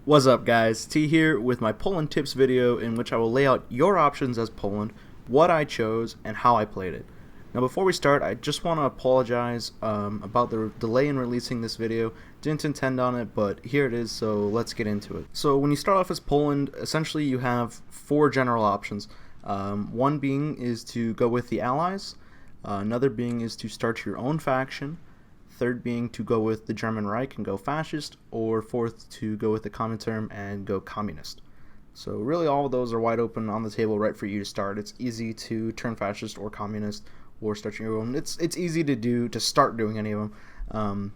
What's up, guys? T here with my Poland tips video in which I will lay out your options as Poland, what I chose, and how I played it. Now before we start, I just want to apologize about the delay in releasing this video. Didn't intend on it, but here it is, so let's get into it. So when you start off as Poland, essentially you have four general options. One being is to go with the Allies, another being is to start your own faction, third being to go with the German Reich and go fascist, or fourth to go with the Comintern and go communist. So really all of those are wide open on the table right for you to start. It's easy to turn fascist or communist or start your own. It's easy to start doing any of them.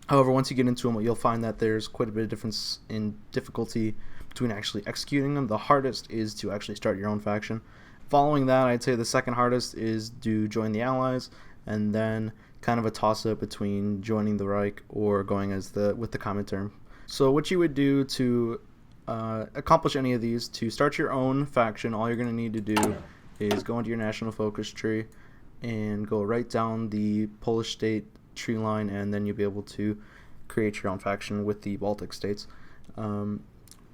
However, once you get into them, you'll find that there's quite a bit of difference in difficulty between actually executing them. The hardest is to actually start your own faction. Following that, I'd say the second hardest is to join the Allies, and then kind of a toss-up between joining the Reich or going as with the Comintern. So what you would do to accomplish any of these, to start your own faction, all you're going to need to do is go into your national focus tree and go right down the Polish state tree line, and then you'll be able to create your own faction with the Baltic states.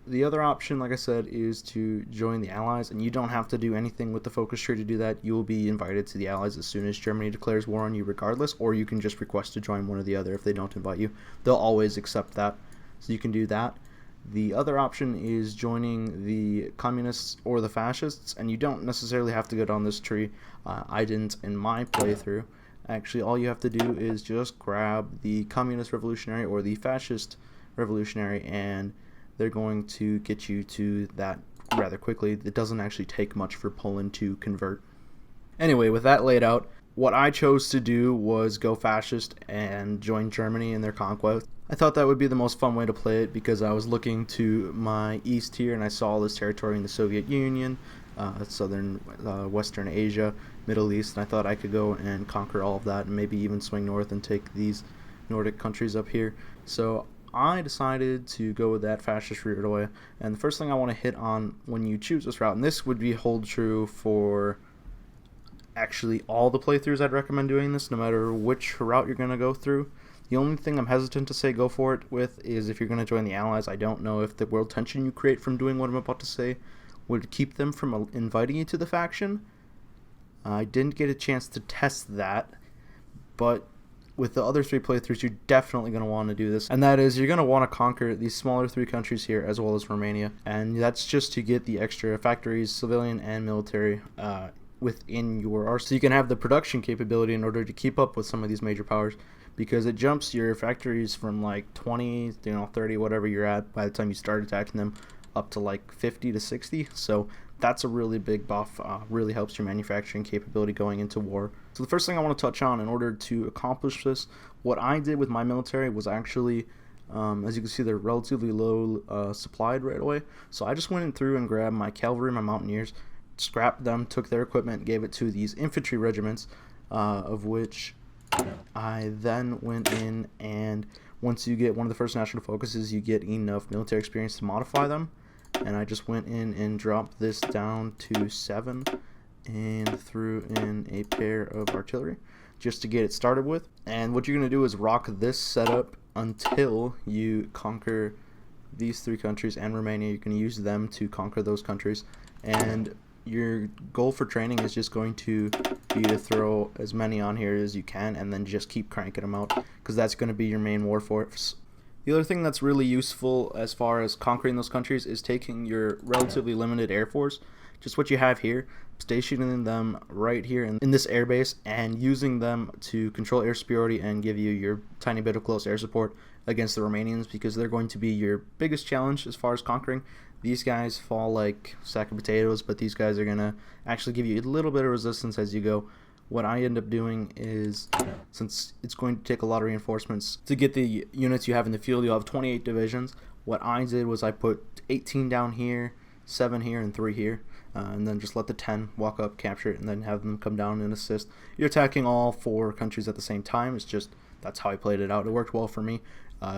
The other option, like I said, is to join the Allies, and you don't have to do anything with the focus tree to do that. You will be invited to the Allies as soon as Germany declares war on you regardless, or you can just request to join one or the other if they don't invite you. They'll always accept that, so you can do that. The other option is joining the communists or the fascists, and you don't necessarily have to go down this tree. I didn't in my playthrough. Actually, all you have to do is just grab the communist revolutionary or the fascist revolutionary, and they're going to get you to that rather quickly. It doesn't actually take much for Poland to convert. Anyway, with that laid out, what I chose to do was go fascist and join Germany in their conquest. I thought that would be the most fun way to play it because I was looking to my east here and I saw all this territory in the Soviet Union, southern Western Asia, Middle East, and I thought I could go and conquer all of that and maybe even swing north and take these Nordic countries up here. So I decided to go with that fascist route away, and the first thing I want to hit on when you choose this route, and this would hold true for actually all the playthroughs, I'd recommend doing this no matter which route you're going to go through. The only thing I'm hesitant to say go for it with is if you're going to join the Allies. I don't know if the world tension you create from doing what I'm about to say would keep them from inviting you to the faction. I didn't get a chance to test that, but with the other three playthroughs, you're definitely going to want to do this, and that is you're going to want to conquer these smaller three countries here as well as Romania, and that's just to get the extra factories, civilian and military, within your arsenal, so you can have the production capability in order to keep up with some of these major powers, because it jumps your factories from like 20, 30, whatever you're at by the time you start attacking them, up to like 50 to 60. So that's a really big buff, really helps your manufacturing capability going into war. So the first thing I want to touch on in order to accomplish this, what I did with my military was actually, as you can see, they're relatively low supplied right away. So I just went through and grabbed my cavalry, my mountaineers, scrapped them, took their equipment, gave it to these infantry regiments, of which I then went in, and once you get one of the first national focuses, you get enough military experience to modify them. And I just went in and dropped this down to 7 and threw in a pair of artillery just to get it started with. And what you're going to do is rock this setup until you conquer these three countries and Romania. You can use them to conquer those countries, and your goal for training is just going to be to throw as many on here as you can and then just keep cranking them out, because that's going to be your main war force. The other thing that's really useful as far as conquering those countries is taking your relatively limited air force, just what you have here, stationing them right here in this airbase, and using them to control air superiority and give you your tiny bit of close air support against the Romanians, because they're going to be your biggest challenge as far as conquering. These guys fall like a sack of potatoes, but these guys are going to actually give you a little bit of resistance as you go. What I end up doing is, since it's going to take a lot of reinforcements to get the units you have in the field, you'll have 28 divisions. What I did was I put 18 down here, 7 here, and 3 here, and then just let the 10 walk up, capture it, and then have them come down and assist. You're attacking all 4 countries at the same time. It's just, that's how I played it out. It worked well for me.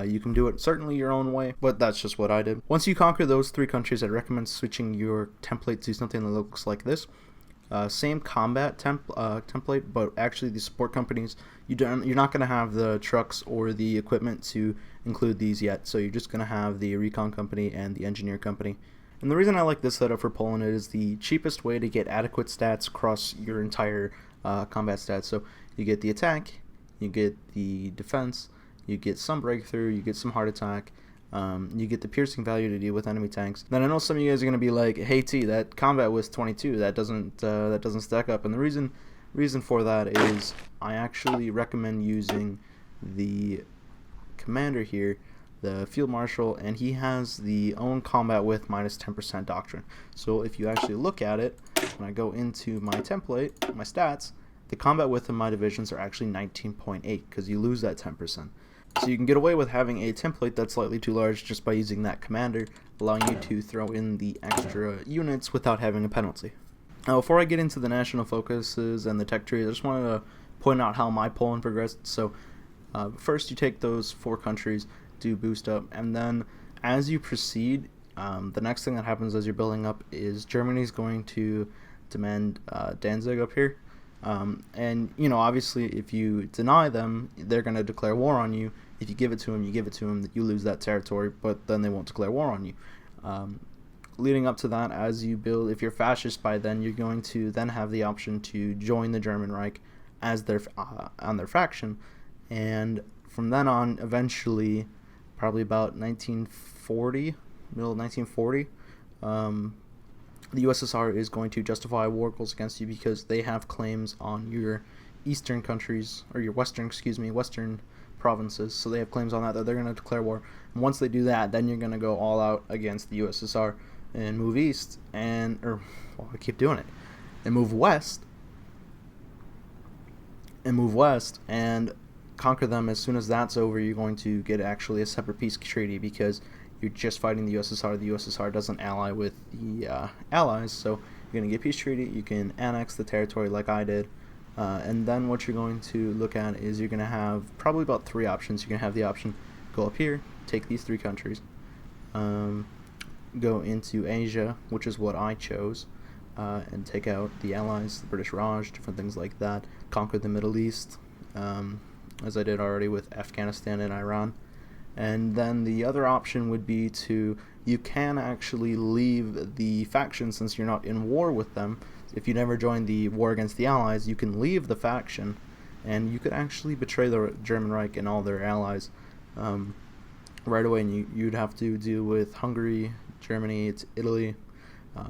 You can do it certainly your own way, but that's just what I did. Once you conquer those 3 countries, I'd recommend switching your template to something that looks like this. Same combat template, but actually the support companies, you're not going to have the trucks or the equipment to include these yet, so you're just going to have the recon company and the engineer company. And the reason I like this setup for Poland is the cheapest way to get adequate stats across your entire combat stats. So you get the attack, you get the defense, you get some breakthrough, you get some heart attack, you get the piercing value to deal with enemy tanks. Then I know some of you guys are going to be like, hey T, that combat was 22, that doesn't stack up. And the reason for that is I actually recommend using the commander here, the field marshal, and he has the own combat with minus 10% doctrine. So if you actually look at it, when I go into my template, my stats, the combat width in my divisions are actually 19.8 because you lose that 10%. So you can get away with having a template that's slightly too large just by using that commander, allowing you to throw in the extra units without having a penalty. Now, before I get into the national focuses and the tech tree, I just wanted to point out how my Poland progressed. So first you take those 4 countries, do boost up, and then as you proceed, the next thing that happens as you're building up is Germany's going to demand Danzig up here. And you know, obviously if you deny them, they're going to declare war on you. If you give it to them, you lose that territory, but then they won't declare war on you. Leading up to that, as you build, if you're fascist by then, you're going to then have the option to join the German Reich as their on their faction, and from then on, eventually, probably about 1940, middle of 1940, the USSR is going to justify war goals against you because they have claims on your eastern countries, or your western provinces, so they have claims on that they're going to declare war. And once they do that, then you're going to go all out against the USSR and move east, and move west, and conquer them. As soon as that's over, you're going to get actually a separate peace treaty because you're just fighting the USSR. The USSR doesn't ally with the Allies, so you're going to get peace treaty. You can annex the territory like I did, and then what you're going to look at is you're going to have probably about 3 options. You're going to have the option go up here, take these 3 countries, go into Asia, which is what I chose, and take out the Allies, the British Raj, different things like that, conquer the Middle East, as I did already with Afghanistan and Iran. And then the other option would be you can actually leave the faction since you're not in war with them. If you never joined the war against the Allies, you can leave the faction, and you could actually betray the German Reich and all their allies right away, and you'd have to deal with Hungary, Germany, Italy,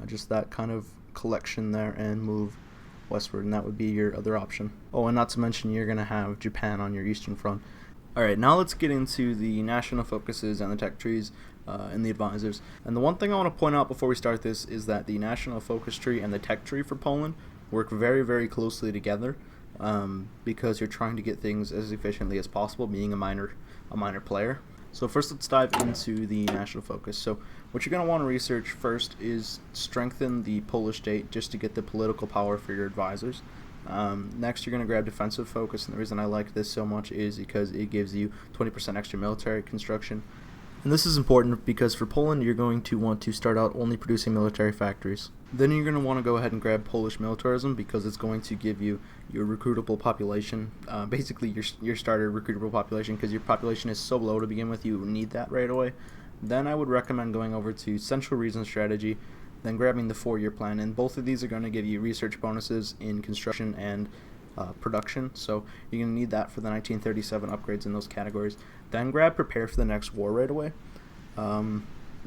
just that kind of collection there, and move westward, and that would be your other option. Oh, and not to mention you're going to have Japan on your eastern front. Alright, now let's get into the national focuses and the tech trees and the advisors. And the one thing I want to point out before we start this is that the national focus tree and the tech tree for Poland work very, very closely together because you're trying to get things as efficiently as possible, being a minor player. So first let's dive into the national focus. So what you're going to want to research first is strengthen the Polish state just to get the political power for your advisors. Next, you're going to grab defensive focus, and the reason I like this so much is because it gives you 20% extra military construction. And this is important because for Poland, you're going to want to start out only producing military factories. Then you're going to want to go ahead and grab Polish militarism because it's going to give you your recruitable population, basically your starter recruitable population, because your population is so low to begin with, you need that right away. Then I would recommend going over to Central Region Strategy, then grabbing the 4-year plan, and both of these are going to give you research bonuses in construction and production, so you're going to need that for the 1937 upgrades in those categories. Then grab Prepare for the Next War right away,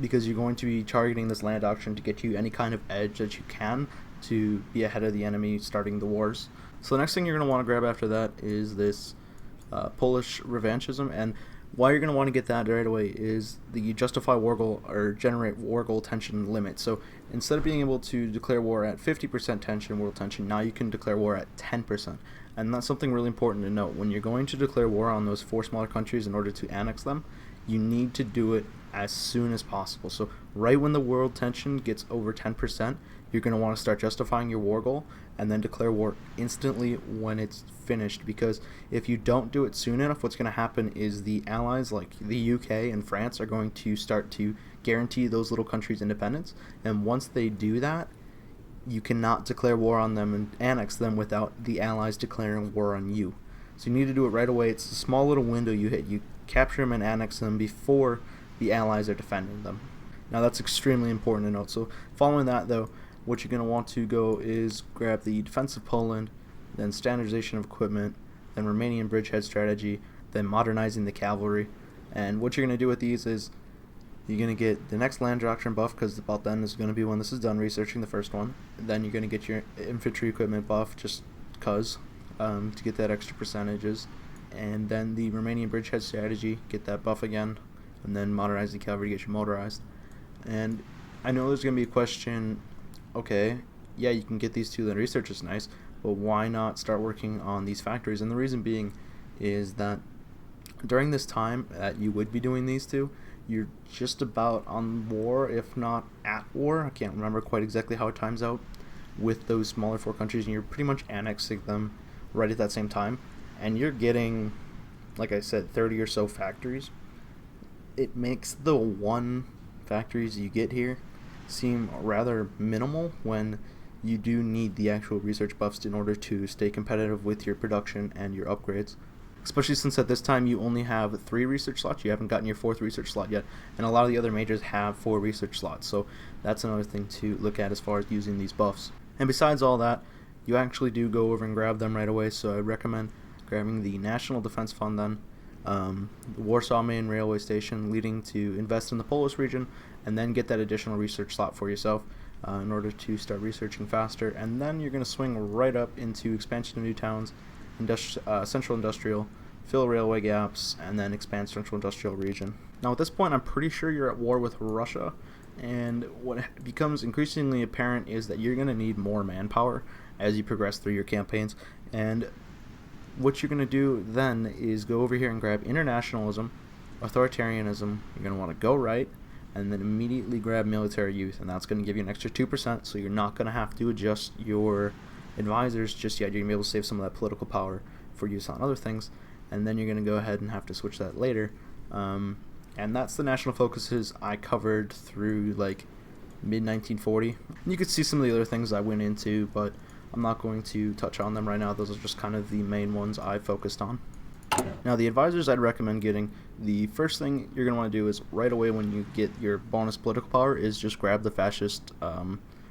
because you're going to be targeting this land auction to get you any kind of edge that you can to be ahead of the enemy starting the wars. So the next thing you're going to want to grab after that is this Polish Revanche Ism, and why you're going to want to get that right away is the justify war goal or generate war goal tension limit. So instead of being able to declare war at 50% tension, world tension, now you can declare war at 10%. And that's something really important to note. When you're going to declare war on those 4 smaller countries in order to annex them, you need to do it as soon as possible. So right when the world tension gets over 10%, you're going to want to start justifying your war goal and then declare war instantly when it's finished, because if you don't do it soon enough, what's going to happen is the allies like the UK and France are going to start to guarantee those little countries independence, and once they do that, you cannot declare war on them and annex them without the Allies declaring war on you. So you need to do it right away. It's a small little window you hit. You capture them and annex them before the Allies are defending them. Now that's extremely important to note. So following that though, what you're going to want to go is grab the defense of Poland, then standardization of equipment, then Romanian bridgehead strategy, then modernizing the cavalry. And what you're going to do with these is you're going to get the next land doctrine buff, because about then is going to be when this is done researching the first one. Then you're going to get your infantry equipment buff just because to get that extra percentages. And then the Romanian bridgehead strategy, get that buff again. And then modernize the cavalry to get you motorized. And I know there's going to be a question, okay, yeah, you can get these two, the research is nice, but why not start working on these factories? And the reason being is that during this time that you would be doing these two, you're just about on war, if not at war. I can't remember quite exactly how it times out with those smaller 4 countries, and you're pretty much annexing them right at that same time. And you're getting, like I said, 30 or so factories. It makes the 1 factories you get here seem rather minimal when you do need the actual research buffs in order to stay competitive with your production and your upgrades. Especially since at this time you only have 3 research slots, you haven't gotten your 4th research slot yet, and a lot of the other majors have 4 research slots, so that's another thing to look at as far as using these buffs. And besides all that, you actually do go over and grab them right away, so I recommend grabbing the National Defense Fund then, the Warsaw Main Railway Station, leading to invest in the Polish region, and then get that additional research slot for yourself in order to start researching faster. And then you're going to swing right up into expansion of new towns, central industrial, fill railway gaps, and then expand central industrial region. Now at this point I'm pretty sure you're at war with Russia, and what becomes increasingly apparent is that you're going to need more manpower as you progress through your campaigns. And what you're going to do then is go over here and grab internationalism, authoritarianism. You're going to want to go right, and then immediately grab military youth, and that's going to give you an extra 2%, so you're not going to have to adjust your advisors just yet. You're going to be able to save some of that political power for use on other things, and then you're going to go ahead and have to switch that later. And that's the national focuses I covered through like mid-1940. You could see some of the other things I went into, but I'm not going to touch on them right now. Those are just kind of the main ones I focused on. Now the advisors I'd recommend getting, the first thing you're going to want to do is right away when you get your bonus political power is just grab the fascist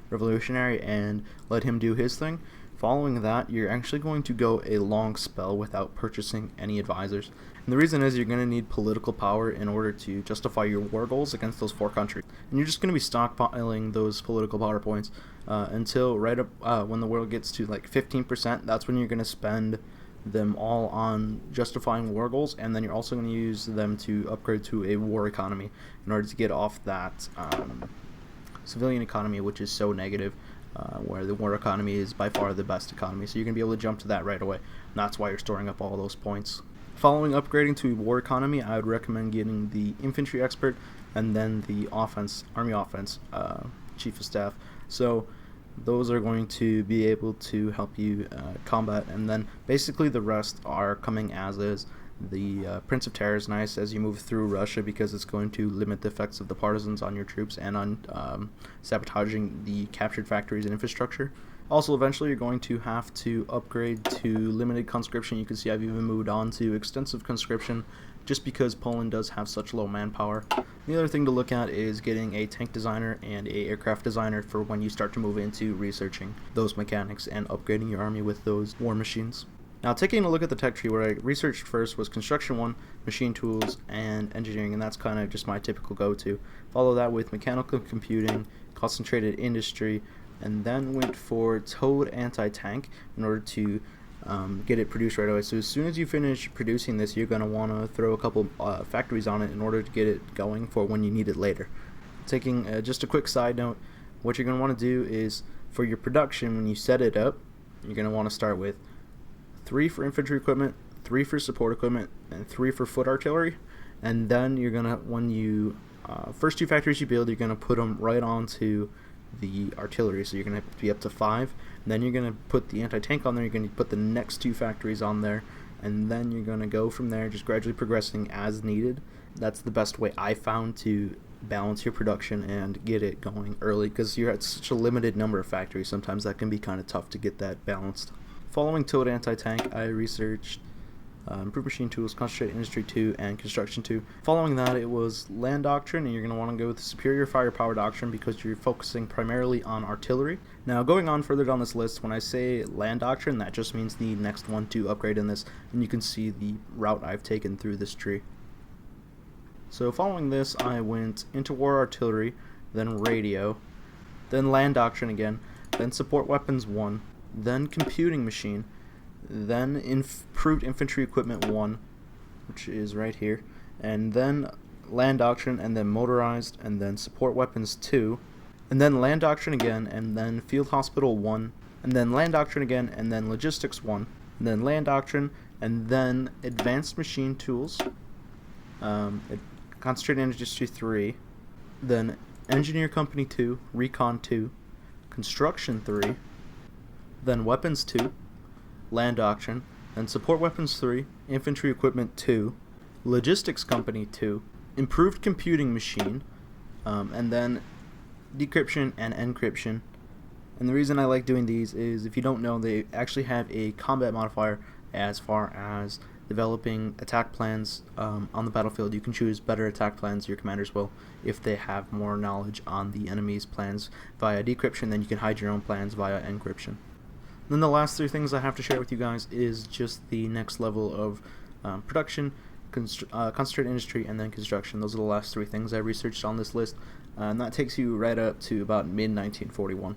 revolutionary and let him do his thing. Following that, you're actually going to go a long spell without purchasing any advisors. And the reason is you're going to need political power in order to justify your war goals against those 4 countries. And you're just going to be stockpiling those political power points until right up when the world gets to like 15%. That's when you're going to spend them all on justifying war goals, and then you're also going to use them to upgrade to a war economy in order to get off that civilian economy, which is so negative, where the war economy is by far the best economy. So you're going to be able to jump to that right away, and that's why you're storing up all those points. Following upgrading to war economy, I would recommend getting the infantry expert and then the army offense chief of staff. So those are going to be able to help you combat, and then basically the rest are coming as is. The Prince of Terror is nice as you move through Russia because it's going to limit the effects of the partisans on your troops and on sabotaging the captured factories and infrastructure. Also, eventually you're going to have to upgrade to limited conscription. You can see I've even moved on to extensive conscription just because Poland does have such low manpower. The other thing to look at is getting a tank designer and a aircraft designer for when you start to move into researching those mechanics and upgrading your army with those war machines. Now, taking a look at the tech tree, where I researched first was construction 1, machine tools, and engineering, and that's kind of just my typical go-to. Follow that with mechanical computing, concentrated industry, and then went for towed anti-tank in order to get it produced right away. So as soon as you finish producing this, you're going to want to throw a couple factories on it in order to get it going for when you need it later. Taking just a quick side note, what you're going to want to do is for your production, when you set it up, you're going to want to start with 3 for infantry equipment, 3 for support equipment, and 3 for foot artillery. And then you're going to, when you first 2 factories you build, you're going to put them right onto the artillery, so you're going to be up to 5. And then you're going to put the anti-tank on there, you're going to put the next 2 factories on there, and then you're going to go from there, just gradually progressing as needed. That's the best way I found to balance your production and get it going early, because you're at such a limited number of factories. Sometimes that can be kind of tough to get that balanced. Following Tilde Anti-Tank, I researched Improved Machine Tools, Concentrated Industry 2, and Construction 2. Following that, it was Land Doctrine, and you're going to want to go with the Superior Firepower Doctrine because you're focusing primarily on artillery. Now, going on further down this list, when I say Land Doctrine, that just means the next one to upgrade in this, and you can see the route I've taken through this tree. So following this, I went Interwar Artillery, then Radio, then Land Doctrine again, then Support Weapons 1, then Computing Machine, then Improved Infantry Equipment 1, which is right here, and then Land Doctrine, and then Motorized, and then Support Weapons 2, and then Land Doctrine again, and then Field Hospital 1, and then Land Doctrine again, and then Logistics 1, and then Land Doctrine, and then Advanced Machine Tools, Concentrated Industry 3, then Engineer Company 2, Recon 2, Construction 3, then Weapons 2, Land Doctrine, then Support Weapons 3, Infantry Equipment 2, Logistics Company 2, Improved Computing Machine, and then Decryption and Encryption. And the reason I like doing these is, if you don't know, they actually have a combat modifier as far as developing attack plans on the battlefield. You can choose better attack plans, your commanders will, if they have more knowledge on the enemy's plans via decryption. Then you can hide your own plans via encryption. Then the last three things I have to share with you guys is just the next level of production, concentrated industry, and then construction. Those are the last three things I researched on this list, and that takes you right up to about mid-1941.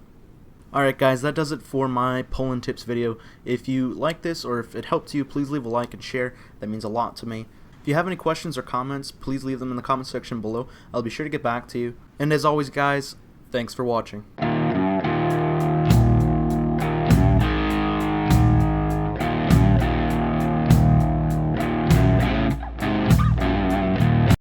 Alright guys, that does it for my Poland tips video. If you like this, or if it helped you, please leave a like and share. That means a lot to me. If you have any questions or comments, please leave them in the comment section below. I'll be sure to get back to you. And as always guys, thanks for watching.